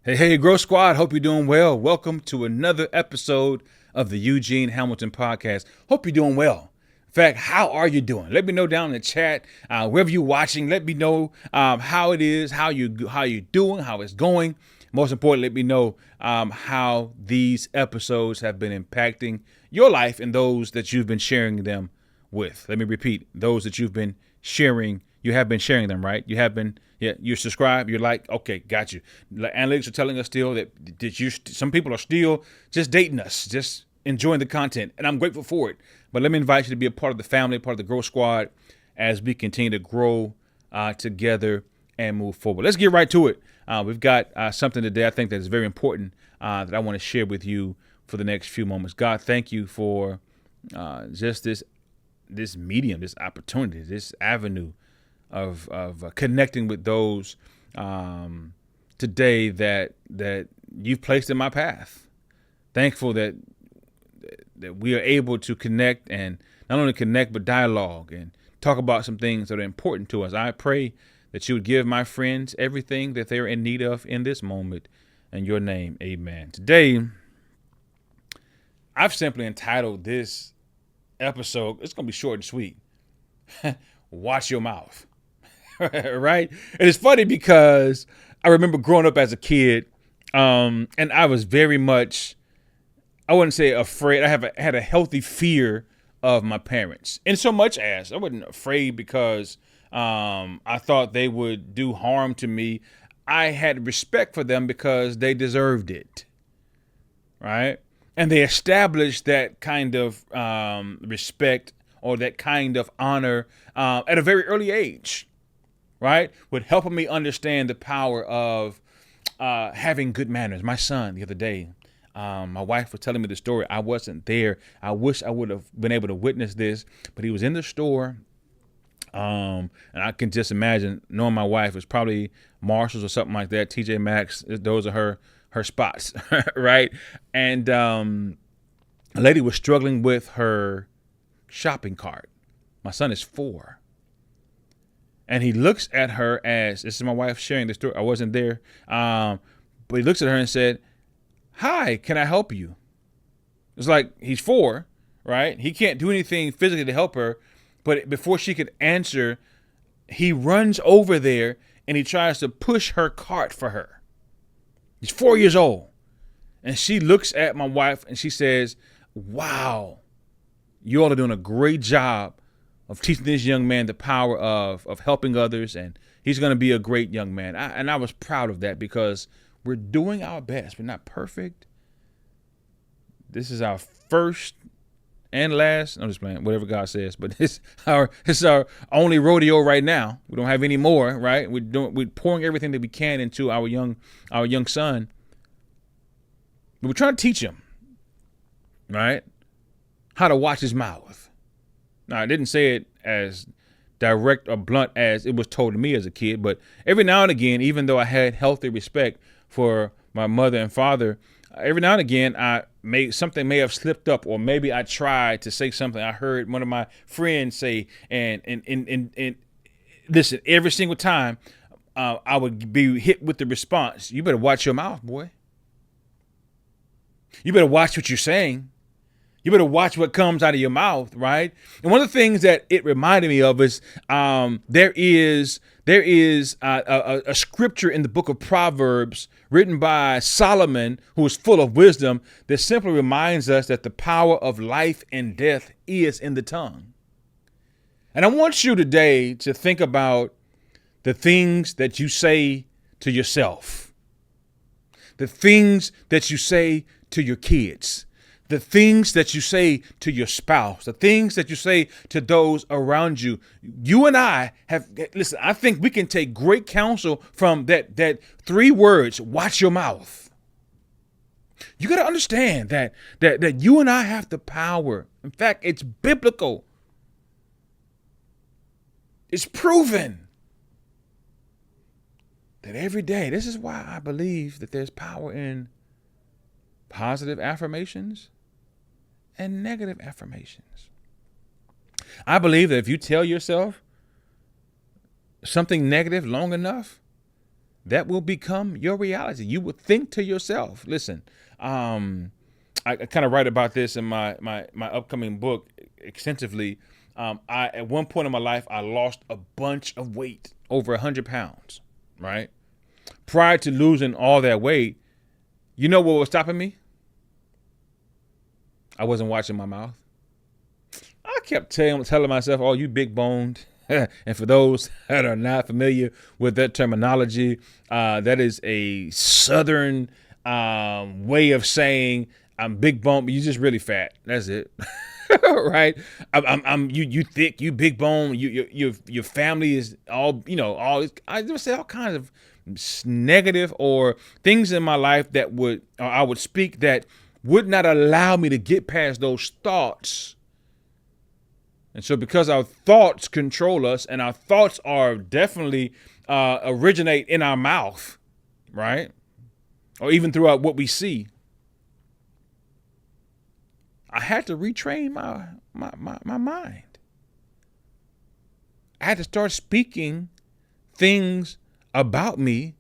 Hey, Growth Squad. Hope you're doing well. Welcome to another episode of the Eugene Hamilton podcast. Hope you're doing well. In fact, how are you doing? Let me know down in the chat, wherever you're watching. Let me know how it is, how you're doing, how it's going. Most importantly, let me know how these episodes have been impacting your life and those that you've been sharing them with. Let me repeat, those that you've been sharing. You have been sharing them, right? You have been, yeah, you're subscribed, you're like, okay, got you. Analytics are telling us still that some people are still just dating us, just enjoying the content, and I'm grateful for it. But let me invite you to be a part of the family, part of the Growth Squad, as we continue to grow together and move forward. Let's get right to it. We've got something today I think that is very important that I want to share with you for the next few moments. God, thank you for just this medium, this opportunity, this avenue of connecting with those today that you've placed in my path. Thankful that we are able to connect, and not only connect but dialogue and talk about some things that are important to us. I pray that you would give my friends everything that they're in need of in this moment. In your name, amen. Today, I've simply entitled this episode, it's going to be short and sweet, Watch Your Mouth. Right? And it's funny because I remember growing up as a kid, and I was very much, I wouldn't say afraid. I had a healthy fear of my parents, in so much as I wasn't afraid because I thought they would do harm to me. I had respect for them because they deserved it, right? And they established that kind of respect or that kind of honor at a very early age. Right? With helping me understand the power of having good manners. My son, the other day, my wife was telling me the story. I wasn't there. I wish I would have been able to witness this, but he was in the store. And I can just imagine, knowing my wife, it's probably Marshalls or something like that. TJ Maxx, those are her spots, right? And a lady was struggling with her shopping cart. My son is 4. And he looks at her as, this is my wife sharing the story. I wasn't there. But he looks at her and said, "Hi, can I help you?" It's like, he's 4, right? He can't do anything physically to help her. But before she could answer, he runs over there and he tries to push her cart for her. He's 4 years old. And she looks at my wife and she says, "Wow, you all are doing a great job of teaching this young man the power of helping others, and he's going to be a great young man." And I was proud of that because we're doing our best. We're not perfect. This is our first and last. I'm just playing, whatever God says, but it's our only rodeo right now. We don't have any more, right? We're pouring everything that we can into our young son. But we're trying to teach him, right, how to watch his mouth. Now, I didn't say it as direct or blunt as it was told to me as a kid, but every now and again, even though I had healthy respect for my mother and father, every now and again, something may have slipped up, or maybe I tried to say something I heard one of my friends say, and listen, every single time I would be hit with the response, "You better watch your mouth, boy. You better watch what you're saying. You better watch what comes out of your mouth," right? And one of the things that it reminded me of is there is a scripture in the book of Proverbs written by Solomon, who is full of wisdom, that simply reminds us that the power of life and death is in the tongue. And I want you today to think about the things that you say to yourself, the things that you say to your kids, the things that you say to your spouse, the things that you say to those around you. You and I listen, I think we can take great counsel from that 3 words, watch your mouth. You got to understand that you and I have the power. In fact, it's biblical. It's proven that every day, this is why I believe that there's power in positive affirmations and negative affirmations. I believe that if you tell yourself something negative long enough, that will become your reality. You will think to yourself, listen, I kind of write about this in my upcoming book extensively. At one point in my life, I lost a bunch of weight, over 100 pounds, right? Prior to losing all that weight, you know what was stopping me? I wasn't watching my mouth. I kept telling myself, oh, you big boned. And for those that are not familiar with that terminology, that is a Southern way of saying I'm big boned, but you're just really fat. That's it. Right? You thick, you big bone, your family is all, I just say all kinds of negative or things in my life that I would speak that would not allow me to get past those thoughts. And so because our thoughts control us, and our thoughts are definitely originate in our mouth, right? Or even throughout what we see, I had to retrain my mind. I had to start speaking things about me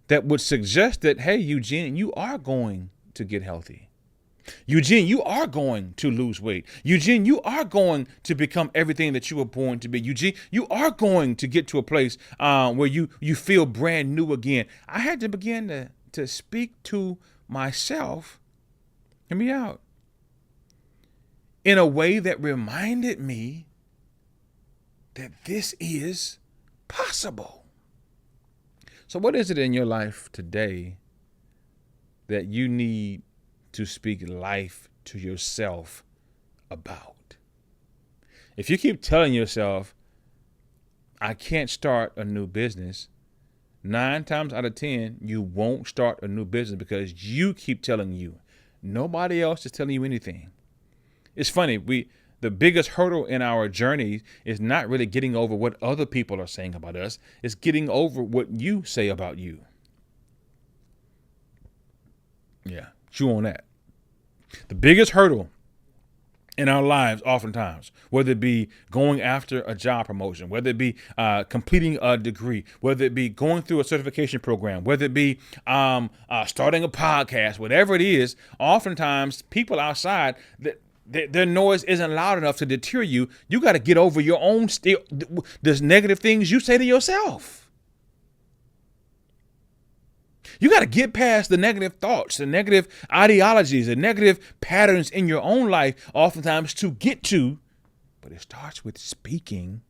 that would suggest that, hey, Eugene, you are going to get healthy. Eugene, you are going to lose weight. Eugene, you are going to become everything that you were born to be. Eugene, you are going to get to a place where you feel brand new again. I had to begin to speak to myself, hear me out, in a way that reminded me that this is possible. So what is it in your life today that you need to speak life to yourself about? If you keep telling yourself, I can't start a new business, 9 times out of 10, you won't start a new business because you keep telling you. Nobody else is telling you anything. It's funny, the biggest hurdle in our journey is not really getting over what other people are saying about us. It's getting over what you say about you. Yeah, chew on that. The biggest hurdle in our lives, oftentimes, whether it be going after a job promotion, whether it be completing a degree, whether it be going through a certification program, whether it be starting a podcast, whatever it is, oftentimes people outside, their noise isn't loud enough to deter you. You got to get over your own there's negative things you say to yourself. You got to get past the negative thoughts, the negative ideologies, the negative patterns in your own life, oftentimes to get to. But it starts with speaking.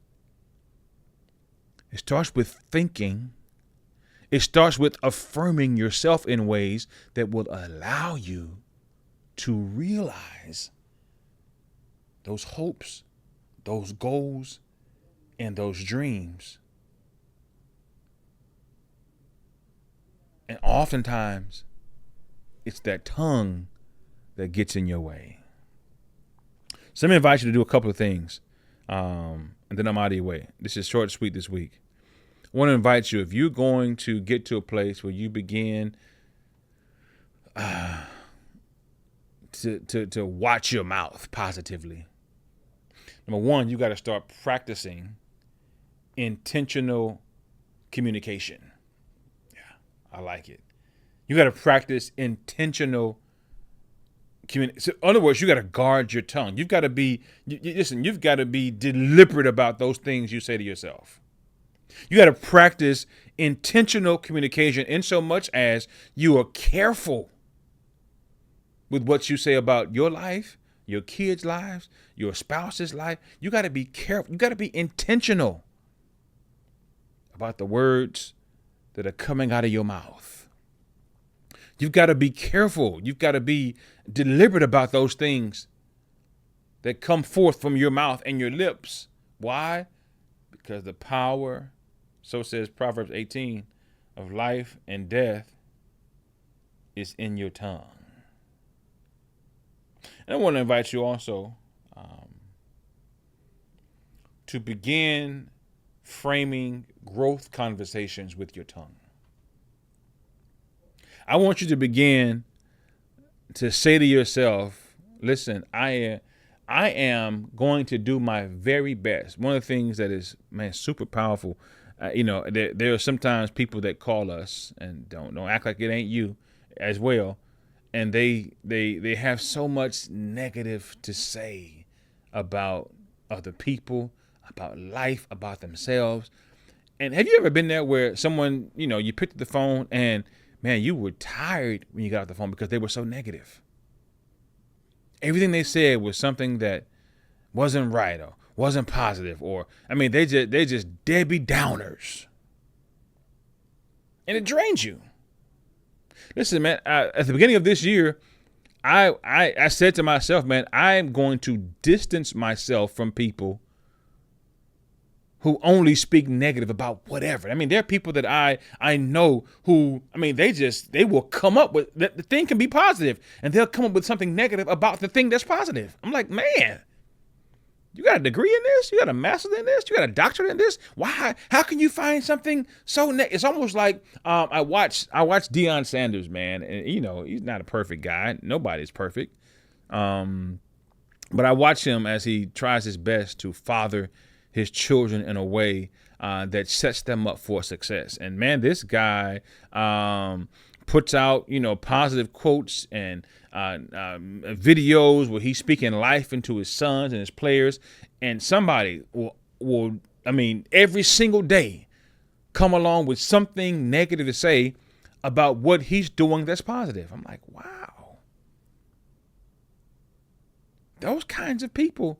It starts with thinking. It starts with affirming yourself in ways that will allow you to realize those hopes, those goals, and those dreams. And oftentimes, it's that tongue that gets in your way. So let me invite you to do a couple of things, and then I'm out of your way. This is short and sweet this week. I want to invite you, if you're going to get to a place where you begin to watch your mouth positively. Number one, you got to start practicing intentional communication. I like it. You got to practice intentional communication. So in other words, you got to guard your tongue. You've got to be, you've got to be deliberate about those things you say to yourself. You got to practice intentional communication in so much as you are careful with what you say about your life, your kids' lives, your spouse's life. You got to be careful. You got to be intentional about the words that are coming out of your mouth. You've got to be careful. You've got to be deliberate about those things that come forth from your mouth and your lips. Why? Because the power, so says Proverbs 18, of life and death is in your tongue. And I want to invite you also to begin framing growth conversations with your tongue. I want you to begin to say to yourself, listen, I am going to do my very best. One of the things that is, super powerful there are sometimes people that call us and don't act like it ain't you as well. And they have so much negative to say about other people, about life, about themselves. And have you ever been there where someone, you picked up the phone and, man, you were tired when you got off the phone because they were so negative. Everything they said was something that wasn't right or wasn't positive, or, they just Debbie Downers. And it drains you. Listen, man, at the beginning of this year, I said to myself, man, I'm going to distance myself from people who only speak negative about whatever. There are people that I know who, they will come up with, the thing can be positive, and they'll come up with something negative about the thing that's positive. I'm like, man, you got a degree in this? You got a master's in this? You got a doctorate in this? Why? How can you find something so it's almost like I watch Deion Sanders, man, and he's not a perfect guy. Nobody's perfect. But I watch him as he tries his best to father his children in a way that sets them up for success. And man, this guy puts out, positive quotes and videos where he's speaking life into his sons and his players. And somebody will every single day come along with something negative to say about what he's doing that's positive. I'm like, wow. Those kinds of people,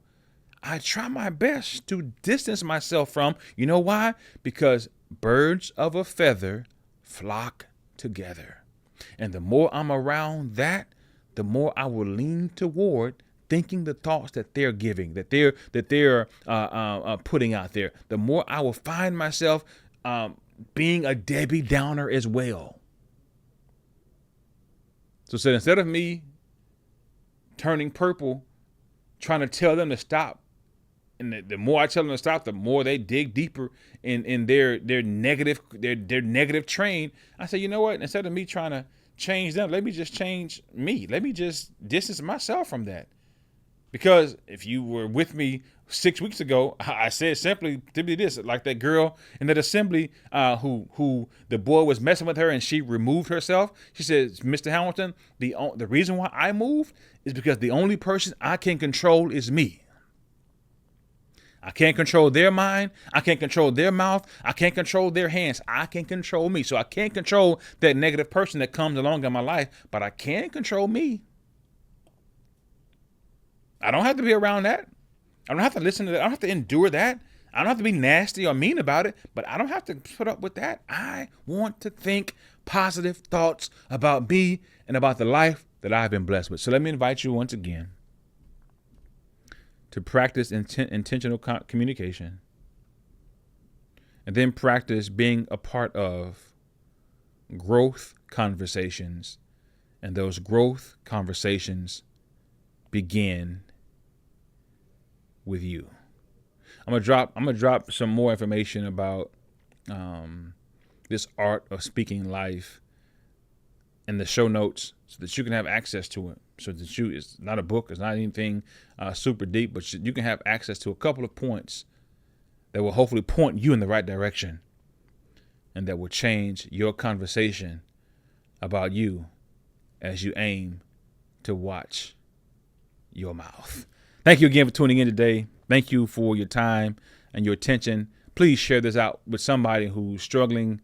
I try my best to distance myself from. You know why? Because birds of a feather flock together. And the more I'm around that, the more I will lean toward thinking the thoughts that they're giving, that they're putting out there. The more I will find myself being a Debbie Downer as well. So instead of me turning purple, trying to tell them to stop, and the more I tell them to stop, the more they dig deeper in their negative train. I say, you know what? Instead of me trying to change them, let me just change me. Let me just distance myself from that. Because if you were with me 6 weeks ago, I said simply this, like that girl in that assembly who the boy was messing with her and she removed herself. She said, Mr. Hamilton, the reason why I moved is because the only person I can control is me. I can't control their mind. I can't control their mouth. I can't control their hands. I can control me. So I can't control that negative person that comes along in my life, but I can control me. I don't have to be around that. I don't have to listen to that. I don't have to endure that. I don't have to be nasty or mean about it, but I don't have to put up with that. I want to think positive thoughts about me and about the life that I've been blessed with. So let me invite you once again to practice intentional communication, and then practice being a part of growth conversations. And those growth conversations begin with you. I'm gonna drop some more information about this art of speaking life in the show notes so that you can have access to it. So that it's not a book, it's not anything super deep, but you can have access to a couple of points that will hopefully point you in the right direction and that will change your conversation about you as you aim to watch your mouth. Thank you again for tuning in today. Thank you for your time and your attention. Please share this out with somebody who's struggling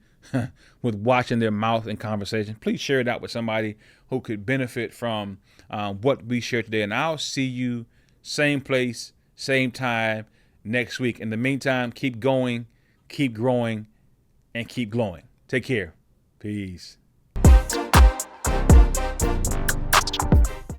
with watching their mouth in conversation. Please share it out with somebody who could benefit from what we shared today. And I'll see you same place, same time next week. In the meantime, keep going, keep growing, and keep glowing. Take care. Peace.